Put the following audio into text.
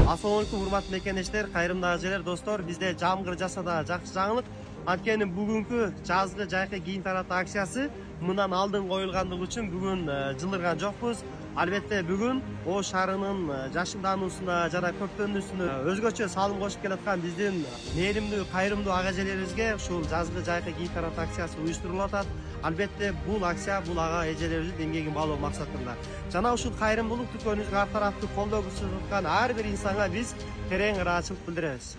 Assalamu alaikum урматтуу мекендештер, кайрымдуу ажелер, достор. Бизде жамгыр жаса да жакшы жаңылык. Анткени бүгүнкү жазгы жайкы кийим таратуу акциясы мындан алдын коюлгандыгы үчүн бүгүн жылдырган жокпуз. Албетте бүгүн Ош шаарынын жашылдануусуна жана көктөнүүсүнө өзгөчө салым кошуп келаткан биздин мээримдүү, кайрымдуу ага эжелерибизге ушул жазгы жайкы кийим таратуу акциясы уюштурулуп атат. Албетте бул акция бул ага эжелерибиздин эмгегин баалоо максатында. Жана ушул кайрымдуулук дүкөнүбүзгө ар тараптуу колдоо көрсөтүп аткан ар бир инсанга биз терең ыраазычылык билдиребиз.